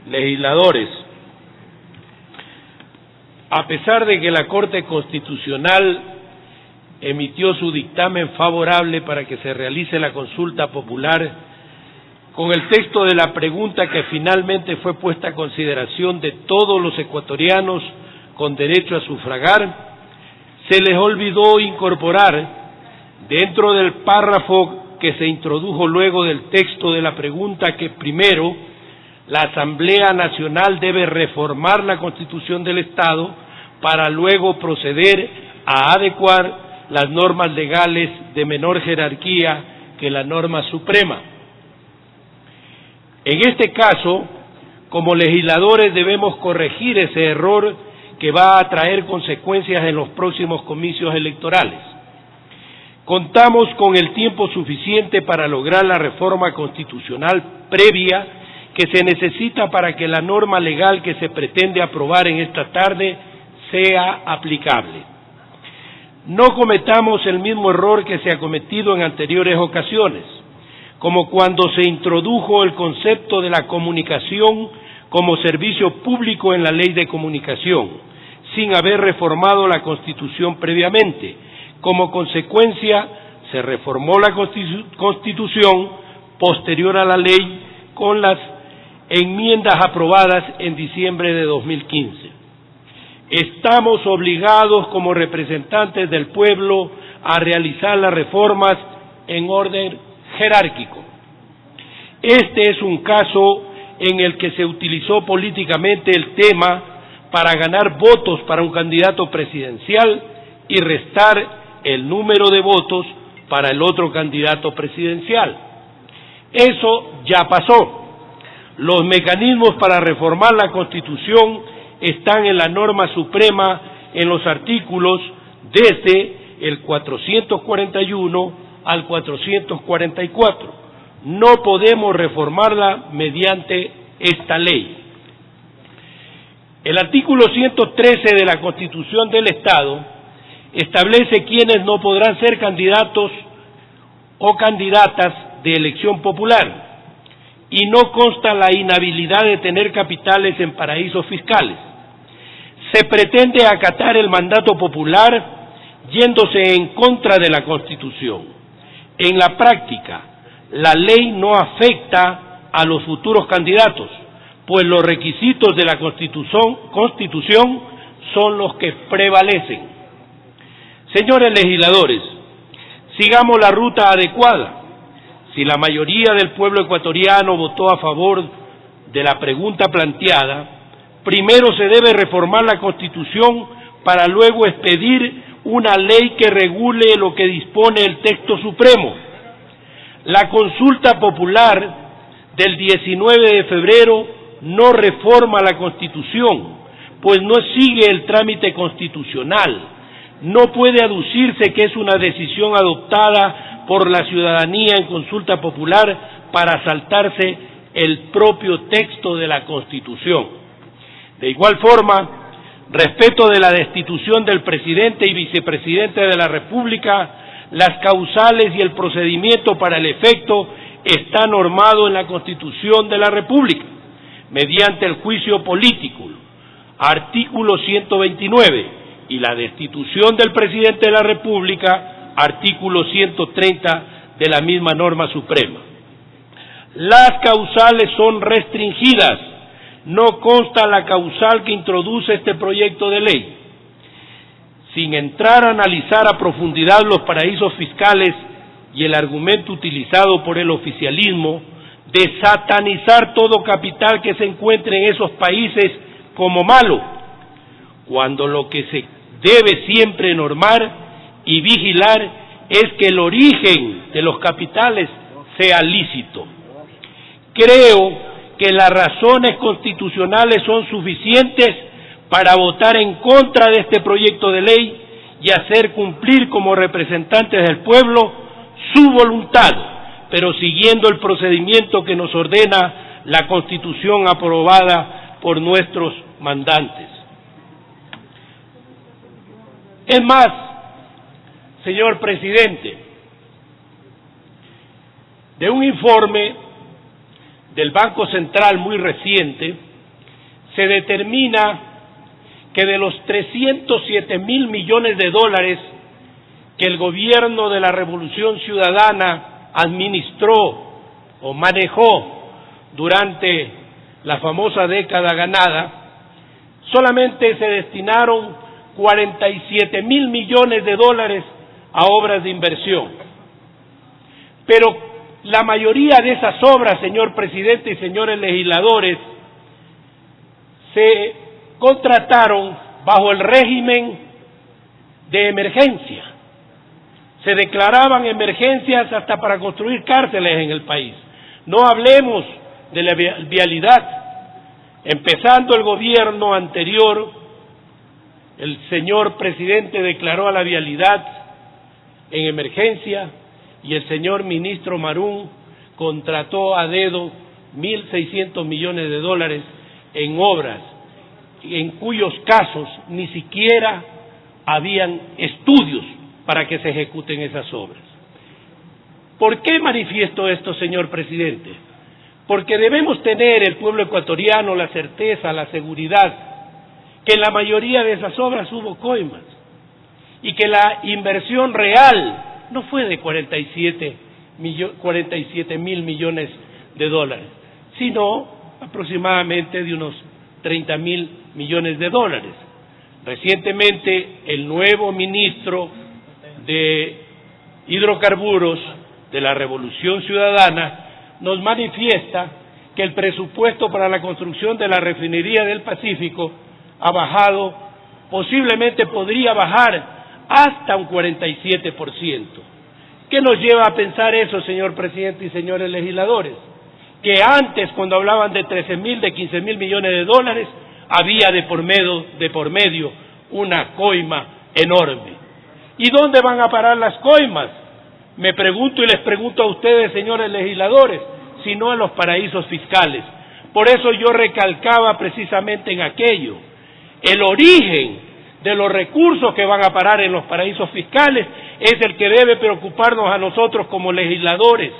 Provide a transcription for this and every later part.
legisladores, a pesar de que la Corte Constitucional emitió su dictamen favorable para que se realice la consulta popular, con el texto de la pregunta que finalmente fue puesta a consideración de todos los ecuatorianos con derecho a sufragar, se les olvidó incorporar dentro del párrafo que se introdujo luego del texto de la pregunta que primero la Asamblea Nacional debe reformar la Constitución del Estado para luego proceder a adecuar las normas legales de menor jerarquía que la norma suprema. En este caso, como legisladores debemos corregir ese error que va a traer consecuencias en los próximos comicios electorales. Contamos con el tiempo suficiente para lograr la reforma constitucional previa que se necesita para que la norma legal que se pretende aprobar en esta tarde sea aplicable. No cometamos el mismo error que se ha cometido en anteriores ocasiones, como cuando se introdujo el concepto de la comunicación como servicio público en la Ley de Comunicación, sin haber reformado la Constitución previamente. Como consecuencia, se reformó la Constitución posterior a la ley con las enmiendas aprobadas en diciembre de 2015. Estamos obligados como representantes del pueblo a realizar las reformas en orden jerárquico. Este es un caso en el que se utilizó políticamente el tema para ganar votos para un candidato presidencial y restar el número de votos para el otro candidato presidencial. Eso ya pasó. Los mecanismos para reformar la Constitución están en la norma suprema en los artículos desde el 441 al 444. No podemos reformarla mediante esta ley. El artículo 113 de la Constitución del Estado establece quiénes no podrán ser candidatos o candidatas de elección popular y no consta la inhabilidad de tener capitales en paraísos fiscales. Se pretende acatar el mandato popular yéndose en contra de la Constitución. En la práctica, la ley no afecta a los futuros candidatos, pues los requisitos de la Constitución son los que prevalecen. Señores legisladores, sigamos la ruta adecuada. Si la mayoría del pueblo ecuatoriano votó a favor de la pregunta planteada, primero se debe reformar la Constitución para luego expedir una ley que regule lo que dispone el texto supremo. La consulta popular del 19 de febrero no reforma la Constitución, pues no sigue el trámite constitucional. No puede aducirse que es una decisión adoptada por la ciudadanía en consulta popular para saltarse el propio texto de la Constitución. De igual forma, respecto de la destitución del presidente y vicepresidente de la República, las causales y el procedimiento para el efecto está normado en la Constitución de la República, mediante el juicio político, artículo 129, y la destitución del presidente de la República, artículo 130 de la misma norma suprema. Las causales son restringidas, no consta la causal que introduce este proyecto de ley. Sin entrar a analizar a profundidad los paraísos fiscales y el argumento utilizado por el oficialismo de satanizar todo capital que se encuentre en esos países como malo, cuando lo que se debe siempre normar y vigilar es que el origen de los capitales sea lícito. Creo que las razones constitucionales son suficientes para votar en contra de este proyecto de ley y hacer cumplir como representantes del pueblo su voluntad, pero siguiendo el procedimiento que nos ordena la Constitución aprobada por nuestros mandantes. Es más, señor presidente, de un informe del Banco Central muy reciente, se determina que de los 307.000 millones de dólares que el gobierno de la Revolución Ciudadana administró o manejó durante la famosa década ganada, solamente se destinaron 47.000 millones de dólares a obras de inversión. Pero la mayoría de esas obras, señor presidente y señores legisladores, se contrataron bajo el régimen de emergencia. Se declaraban emergencias hasta para construir cárceles en el país. No hablemos de la vialidad. Empezando el gobierno anterior, el señor presidente declaró a la vialidad en emergencia y el señor ministro Marún contrató a dedo 1.600 millones de dólares en obras en cuyos casos ni siquiera habían estudios para que se ejecuten esas obras. ¿Por qué manifiesto esto, señor presidente? Porque debemos tener el pueblo ecuatoriano la certeza, la seguridad, que en la mayoría de esas obras hubo coimas y que la inversión real no fue de 47.000 millones de dólares, sino aproximadamente de unos 30.000 millones de dólares. Recientemente, el nuevo ministro de Hidrocarburos de la Revolución Ciudadana nos manifiesta que el presupuesto para la construcción de la refinería del Pacífico ha bajado, posiblemente podría bajar hasta un 47%. ¿Qué nos lleva a pensar eso, señor presidente y señores legisladores? Que antes, cuando hablaban de 13.000, de 15.000 millones de dólares, había de por medio una coima enorme. ¿Y dónde van a parar las coimas? Me pregunto y les pregunto a ustedes, señores legisladores, si no en los paraísos fiscales. Por eso yo recalcaba precisamente en aquello. El origen de los recursos que van a parar en los paraísos fiscales es el que debe preocuparnos a nosotros como legisladores.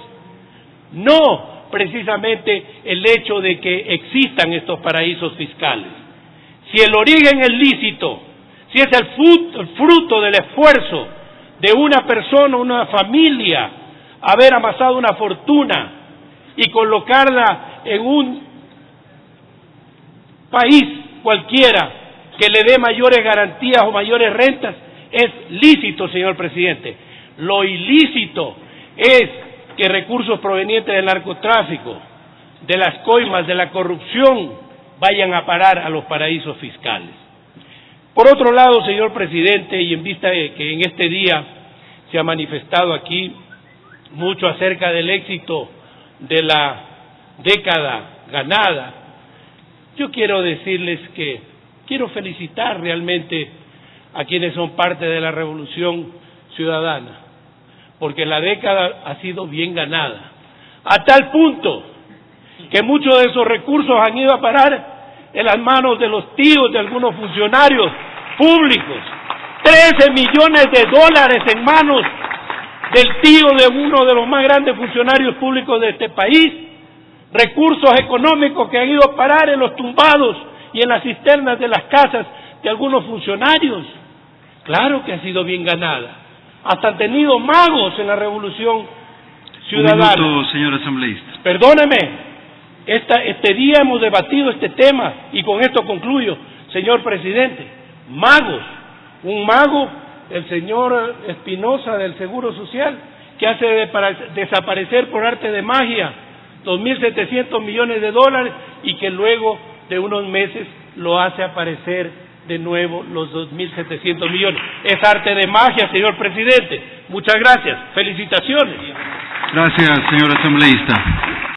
No precisamente el hecho de que existan estos paraísos fiscales. Si el origen es lícito, si es el fruto del esfuerzo de una persona, una familia, haber amasado una fortuna y colocarla en un país cualquiera que le dé mayores garantías o mayores rentas, es lícito, señor presidente. Lo ilícito es que recursos provenientes del narcotráfico, de las coimas, de la corrupción, vayan a parar a los paraísos fiscales. Por otro lado, señor presidente, y en vista de que en este día se ha manifestado aquí mucho acerca del éxito de la década ganada, yo quiero decirles que quiero felicitar realmente a quienes son parte de la Revolución Ciudadana, porque la década ha sido bien ganada, a tal punto que muchos de esos recursos han ido a parar en las manos de los tíos de algunos funcionarios públicos. 13 millones de dólares en manos del tío de uno de los más grandes funcionarios públicos de este país. Recursos económicos que han ido a parar en los tumbados y en las cisternas de las casas de algunos funcionarios. Claro que ha sido bien ganada. Hasta han tenido magos en la Revolución Ciudadana. Un minuto, señor asambleísta. Perdóneme, este día hemos debatido este tema y con esto concluyo, señor presidente. Magos, un mago, el señor Espinosa del Seguro Social, que hace desaparecer por arte de magia 2.700 millones de dólares y que luego de unos meses lo hace aparecer de nuevo los 2.700 millones. Es arte de magia, señor presidente. Muchas gracias. Felicitaciones. Gracias, señor asambleísta.